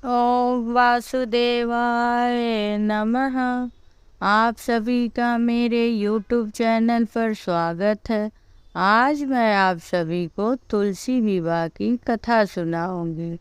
ओम वासुदेवाय नमः। आप सभी का मेरे YouTube चैनल पर स्वागत है। आज मैं आप सभी को तुलसी विवाह की कथा सुनाऊंगी।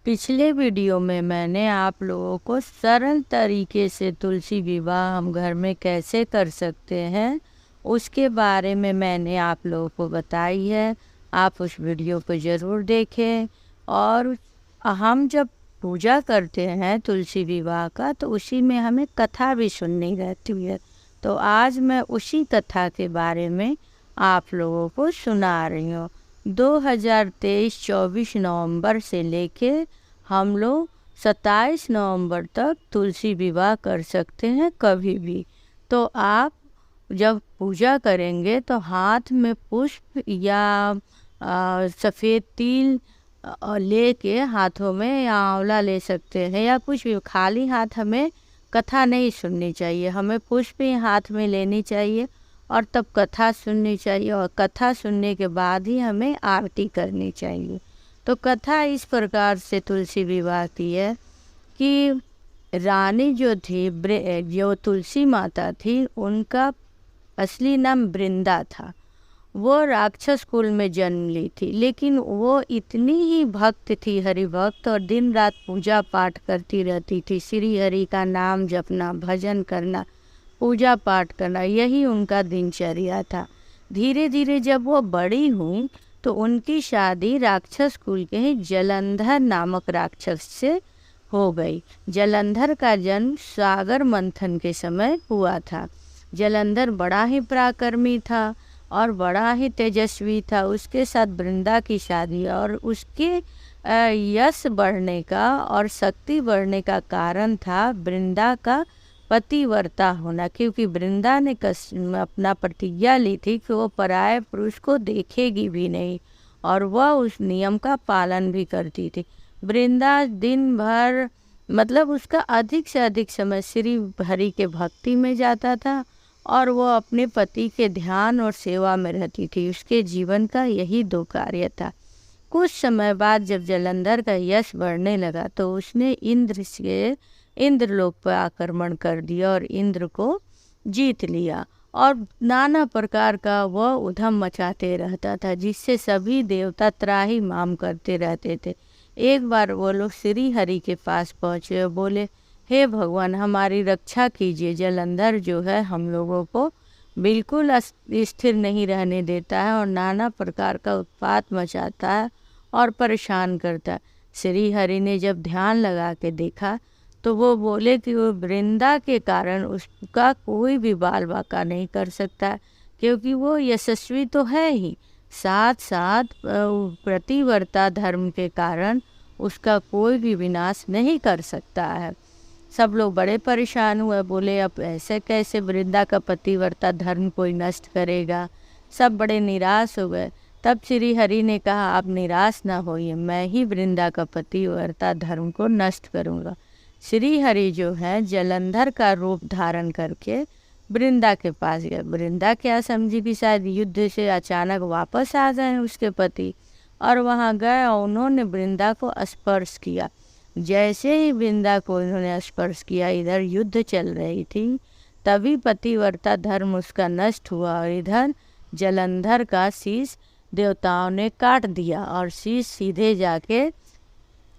पिछले वीडियो में मैंने आप लोगों को सरल तरीके से तुलसी विवाह हम घर में कैसे कर सकते हैं उसके बारे में मैंने आप लोगों को बताई है। आप उस वीडियो को ज़रूर देखें। और हम जब पूजा करते हैं तुलसी विवाह का तो उसी में हमें कथा भी सुननी रहती है। तो आज मैं उसी कथा के बारे में आप लोगों को सुना रही हूँ। 2023-24 नवंबर से लेके हम लोग 27 नवंबर तक तुलसी विवाह कर सकते हैं कभी भी। तो आप जब पूजा करेंगे तो हाथ में पुष्प या सफ़ेद तिल लेके हाथों में या आंवला ले सकते हैं या कुछ भी। खाली हाथ हमें कथा नहीं सुननी चाहिए, हमें पुष्प ही हाथ में लेनी चाहिए और तब कथा सुननी चाहिए। और कथा सुनने के बाद ही हमें आरती करनी चाहिए। तो कथा इस प्रकार से तुलसी विवाह की है कि रानी जो थी, जो तुलसी माता थी, उनका असली नाम वृंदा था। वो राक्षस कुल में जन्म ली थी, लेकिन वो इतनी ही भक्त थी, हरि भक्त, और दिन रात पूजा पाठ करती रहती थी। श्री हरि का नाम जपना, भजन करना, पूजा पाठ करना, यही उनका दिनचर्या था। धीरे धीरे जब वो बड़ी हुई तो उनकी शादी राक्षस कुल के ही जलंधर नामक राक्षस से हो गई। जलंधर का जन्म सागर मंथन के समय हुआ था। जलंधर बड़ा ही पराक्रमी था और बड़ा ही तेजस्वी था। उसके साथ वृंदा की शादी और उसके यश बढ़ने का और शक्ति बढ़ने का कारण था वृंदा का पतिव्रता होना, क्योंकि वृंदा ने अपना प्रतिज्ञा ली थी कि वो पराये पुरुष को देखेगी भी नहीं और वह उस नियम का पालन भी करती थी। वृंदा दिन भर मतलब उसका अधिक से अधिक समय श्री हरि के भक्ति में जाता था और वो अपने पति के ध्यान और सेवा में रहती थी। उसके जीवन का यही दो कार्य था। कुछ समय बाद जब जलंधर का यश बढ़ने लगा तो उसने इंद्रलोक पर आक्रमण कर दिया और इंद्र को जीत लिया और नाना प्रकार का वह उधम मचाते रहता था, जिससे सभी देवता त्राहिमाम करते रहते थे। एक बार वो लोग श्री हरि के पास पहुँचे और बोले, हे भगवान, हमारी रक्षा कीजिए। जलंधर जो है हम लोगों को बिल्कुल स्थिर नहीं रहने देता है और नाना प्रकार का उत्पात मचाता है और परेशान करता है। श्री हरि ने जब ध्यान लगा के देखा तो वो बोले कि वो वृंदा के कारण उसका कोई भी बाल बाका नहीं कर सकता, क्योंकि वो यशस्वी तो है ही, साथ साथ प्रतिव्रता धर्म के कारण उसका कोई भी विनाश नहीं कर सकता है। सब लोग बड़े परेशान हुए, बोले अब ऐसे कैसे वृंदा का पतिव्रता धर्म कोई नष्ट करेगा। सब बड़े निराश हो गए। तब श्री हरि ने कहा, आप निराश ना होइए, मैं ही वृंदा का पतिव्रता धर्म को नष्ट करूँगा। श्री हरि जो है जलंधर का रूप धारण करके वृंदा के पास गए। वृंदा क्या समझी कि शायद युद्ध से अचानक वापस आ गए उसके पति, और वहाँ गए और उन्होंने वृंदा को स्पर्श किया। जैसे ही वृंदा को उन्होंने स्पर्श किया, इधर युद्ध चल रही थी, तभी पतिव्रता धर्म उसका नष्ट हुआ और इधर जलंधर का शीश देवताओं ने काट दिया और शीश सीधे जाके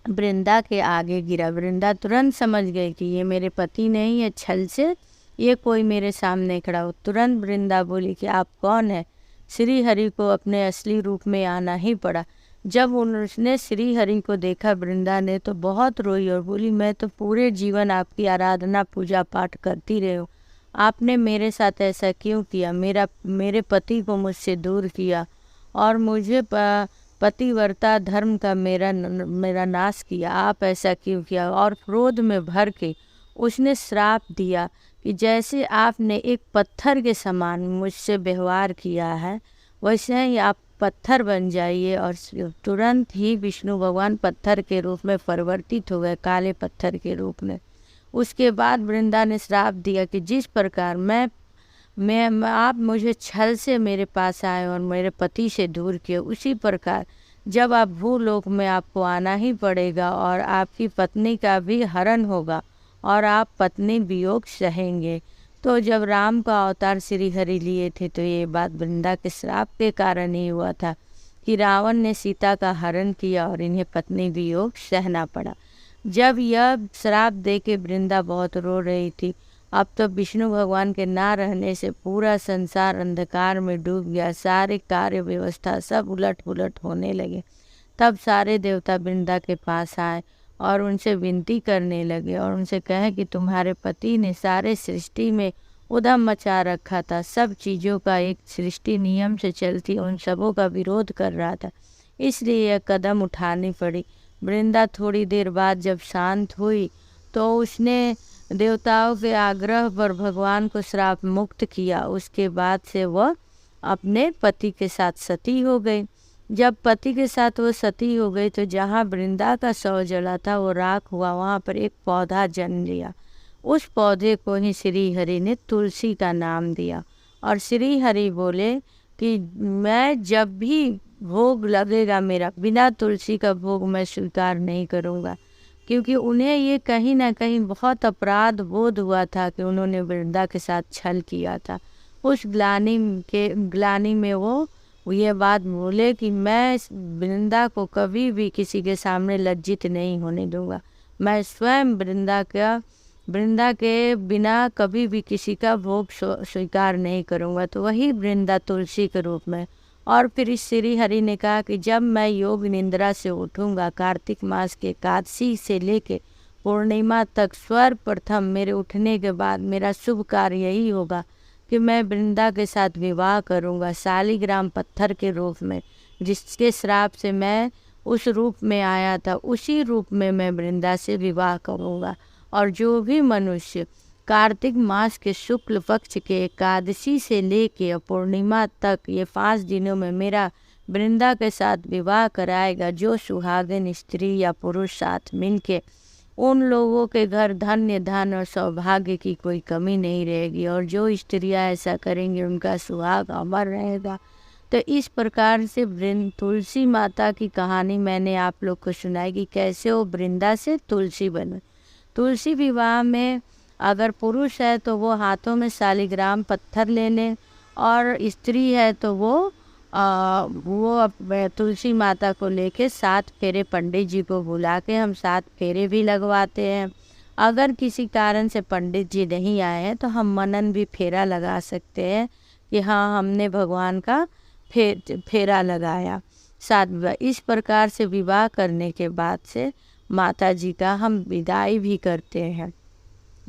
वृंदा के आगे गिरा। वृंदा तुरंत समझ गई कि ये मेरे पति नहीं है, छल से ये कोई मेरे सामने खड़ा हो। तुरंत वृंदा बोली कि आप कौन है। श्री हरि को अपने असली रूप में आना ही पड़ा। जब उसने श्री हरि को देखा वृंदा ने तो बहुत रोई और बोली, मैं तो पूरे जीवन आपकी आराधना पूजा पाठ करती रही हूँ, आपने मेरे साथ ऐसा क्यों किया। मेरे पति को मुझसे दूर किया और मुझे पतिव्रता धर्म का मेरा नाश किया, आप ऐसा क्यों किया। और क्रोध में भर के उसने श्राप दिया कि जैसे आपने एक पत्थर के समान मुझसे व्यवहार किया है, वैसे ही आप पत्थर बन जाइए। और तुरंत ही विष्णु भगवान पत्थर के रूप में परिवर्तित हो गए, काले पत्थर के रूप में। उसके बाद वृंदा ने श्राप दिया कि जिस प्रकार आप मुझे छल से मेरे पास आए और मेरे पति से दूर किए, उसी प्रकार जब आप भूलोक में आपको आना ही पड़ेगा और आपकी पत्नी का भी हरण होगा और आप पत्नी वियोग सहेंगे। तो जब राम का अवतार श्री हरि लिए थे तो ये बात वृंदा के श्राप के कारण ही हुआ था कि रावण ने सीता का हरण किया और इन्हें पत्नी वियोग सहना पड़ा। जब यह श्राप दे के वृंदा बहुत रो रही थी, अब तो विष्णु भगवान के ना रहने से पूरा संसार अंधकार में डूब गया, सारे कार्य व्यवस्था सब उलट पुलट होने लगे। तब सारे देवता वृंदा के पास आए और उनसे विनती करने लगे और उनसे कहे कि तुम्हारे पति ने सारे सृष्टि में उधम मचा रखा था, सब चीज़ों का एक सृष्टि नियम से चलती उन सबों का विरोध कर रहा था, इसलिए यह कदम उठानी पड़ी। वृंदा थोड़ी देर बाद जब शांत हुई तो उसने देवताओं के आग्रह पर भगवान को श्राप मुक्त किया। उसके बाद से वह अपने पति के साथ सती हो गई। जब पति के साथ वो सती हो गई तो जहाँ वृंदा का शव जला था वो राख हुआ, वहाँ पर एक पौधा जन्म लिया। उस पौधे को ही श्री हरि ने तुलसी का नाम दिया और श्री हरि बोले कि मैं जब भी भोग लगेगा मेरा, बिना तुलसी का भोग मैं स्वीकार नहीं करूँगा, क्योंकि उन्हें ये कहीं ना कहीं बहुत अपराध बोध हुआ था कि उन्होंने वृंदा के साथ छल किया था। उस ग्लानि में वो ये बात बोले कि मैं वृंदा को कभी भी किसी के सामने लज्जित नहीं होने दूंगा, मैं स्वयं वृंदा के बिना कभी भी किसी का भोग स्वीकार नहीं करूंगा। तो वही वृंदा तुलसी के रूप में। और फिर इस श्री हरि ने कहा कि जब मैं योग निंद्रा से उठूंगा, कार्तिक मास के एकादशी से लेके पूर्णिमा तक सर्वप्रथम मेरे उठने के बाद मेरा शुभ कार्य यही होगा कि मैं वृंदा के साथ विवाह करूंगा, शालिग्राम पत्थर के रूप में, जिसके श्राप से मैं उस रूप में आया था, उसी रूप में मैं वृंदा से विवाह करूंगा। और जो भी मनुष्य कार्तिक मास के शुक्ल पक्ष के एकादशी से लेके पूर्णिमा तक ये 5 दिनों में मेरा वृंदा के साथ विवाह कराएगा, जो सुहागिन स्त्री या पुरुष साथ मिलके, उन लोगों के घर धन्य धन और सौभाग्य की कोई कमी नहीं रहेगी और जो स्त्रियां ऐसा करेंगी उनका सुहाग अमर रहेगा। तो इस प्रकार से तुलसी माता की कहानी मैंने आप लोग को सुनाई कि कैसे वो वृंदा से तुलसी बने। तुलसी विवाह में अगर पुरुष है तो वो हाथों में शालिग्राम पत्थर ले लें और स्त्री है तो वो तुलसी माता को लेके 7 फेरे, पंडित जी को बुला के हम 7 फेरे भी लगवाते हैं। अगर किसी कारण से पंडित जी नहीं आए हैं तो हम मनन भी फेरा लगा सकते हैं कि हाँ हमने भगवान का फेरा लगाया। 7 विवाह इस प्रकार से विवाह करने के बाद से माता जी का हम विदाई भी करते हैं।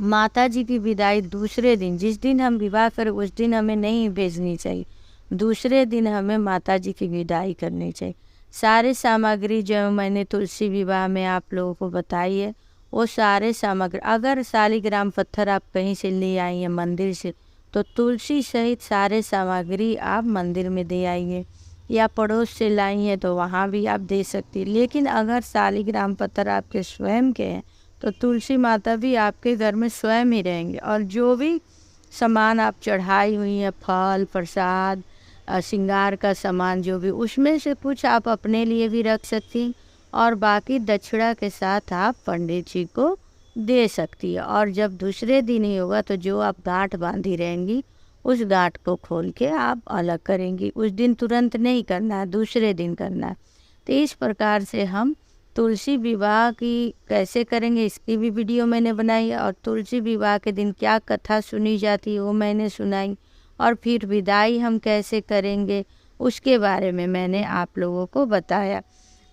माता जी की विदाई दूसरे दिन, जिस दिन हम विवाह करें उस दिन हमें नहीं भेजनी चाहिए, दूसरे दिन हमें माता जी की विदाई करनी चाहिए। सारे सामग्री जो मैंने तुलसी विवाह में आप लोगों को बताई है, वो सारे सामग्री, अगर शालिग्राम पत्थर आप कहीं से ले आई हैं मंदिर से, तो तुलसी सहित सारे सामग्री आप मंदिर में दे आइए, या पड़ोस से लाई हैं तो वहाँ भी आप दे सकती हैं। लेकिन अगर शालिग्राम पत्थर आपके स्वयं के हैं तो तुलसी माता भी आपके घर में स्वयं ही रहेंगे। और जो भी सामान आप चढ़ाई हुई हैं, फल प्रसाद श्रृंगार का सामान जो भी, उसमें से कुछ आप अपने लिए भी रख सकती और बाकी दक्षिणा के साथ आप पंडित जी को दे सकती है। और जब दूसरे दिन ही होगा तो जो आप गांठ बांधी रहेंगी उस गांठ को खोल के आप अलग करेंगी। उस दिन तुरंत नहीं करना है, दूसरे दिन करना है। तो इस प्रकार से हम तुलसी विवाह की कैसे करेंगे इसकी भी वीडियो मैंने बनाई है, और तुलसी विवाह के दिन क्या कथा सुनी जाती है वो मैंने सुनाई, और फिर विदाई हम कैसे करेंगे उसके बारे में मैंने आप लोगों को बताया।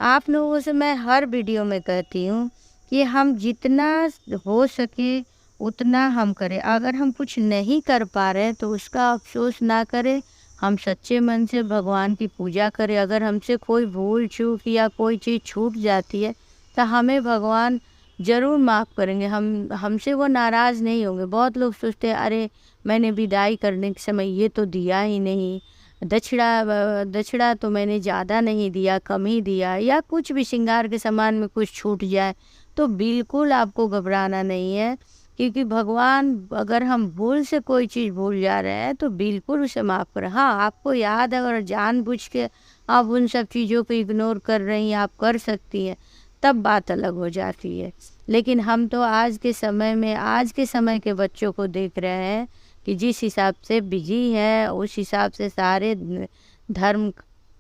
आप लोगों से मैं हर वीडियो में कहती हूँ कि हम जितना हो सके उतना हम करें। अगर हम कुछ नहीं कर पा रहे तो उसका अफसोस ना करें, हम सच्चे मन से भगवान की पूजा करें। अगर हमसे कोई भूल चूक या कोई चीज़ छूट जाती है तो हमें भगवान ज़रूर माफ़ करेंगे, हमसे वो नाराज़ नहीं होंगे। बहुत लोग सोचते हैं अरे मैंने विदाई करने के समय ये तो दिया ही नहीं, दक्षिणा तो मैंने ज़्यादा नहीं दिया, कम ही दिया, या कुछ भी श्रृंगार के सामान में कुछ छूट जाए। तो बिल्कुल आपको घबराना नहीं है, क्योंकि भगवान अगर हम भूल से कोई चीज़ भूल जा रहे हैं तो बिल्कुल उसे माफ़ करें। हाँ, आपको याद है और जानबूझ के आप उन सब चीज़ों को इग्नोर कर रही हैं, आप कर सकती हैं, तब बात अलग हो जाती है। लेकिन हम तो आज के समय में, आज के समय के बच्चों को देख रहे हैं कि जिस हिसाब से बिजी है, उस हिसाब से सारे धर्म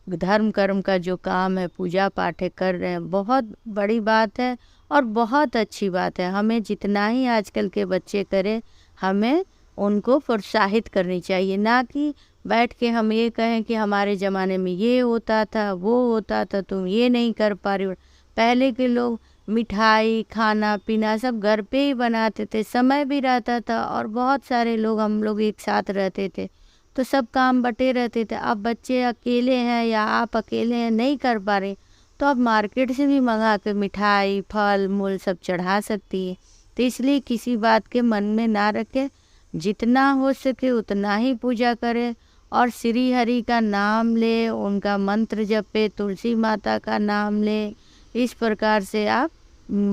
धर्म कर्म का जो काम है, पूजा पाठ है, कर रहे हैं। बहुत बड़ी बात है और बहुत अच्छी बात है। हमें जितना ही आजकल के बच्चे करें, हमें उनको प्रोत्साहित करनी चाहिए, ना कि बैठ के हम ये कहें कि हमारे ज़माने में ये होता था, वो होता था, तुम ये नहीं कर पा रही हो। पहले के लोग मिठाई, खाना पीना सब घर पे ही बनाते थे, समय भी रहता था और बहुत सारे लोग, हम लोग एक साथ रहते थे, तो सब काम बटे रहते थे। अब बच्चे अकेले हैं या आप अकेले हैं, नहीं कर पा रहे, तो आप मार्केट से भी मंगा के मिठाई, फल मूल सब चढ़ा सकती है। तो इसलिए किसी बात के मन में ना रखें, जितना हो सके उतना ही पूजा करें और श्री हरि का नाम ले, उनका मंत्र जपे, तुलसी माता का नाम ले। इस प्रकार से आप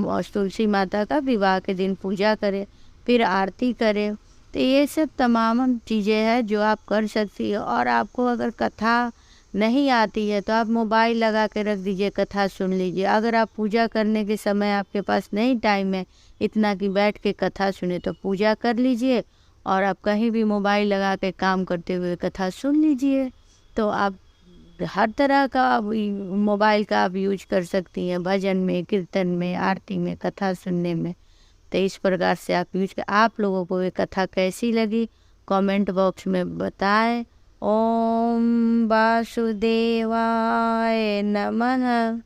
और तुलसी माता का विवाह के दिन पूजा करें, फिर आरती करें। तो ये सब तमाम चीज़ें हैं जो आप कर सकती हो। और आपको अगर कथा नहीं आती है तो आप मोबाइल लगा के रख दीजिए, कथा सुन लीजिए। अगर आप पूजा करने के समय आपके पास नहीं टाइम है इतना कि बैठ के कथा सुने, तो पूजा कर लीजिए और आप कहीं भी मोबाइल लगा के काम करते हुए कथा सुन लीजिए। तो आप हर तरह का मोबाइल का आप यूज कर सकती हैं, भजन में, कीर्तन में, आरती में, कथा सुनने में। तो इस प्रकार से आप यूज कर। आप लोगों को ये कथा कैसी लगी कमेंट बॉक्स में बताएं। ओम वासुदेवाय नमः।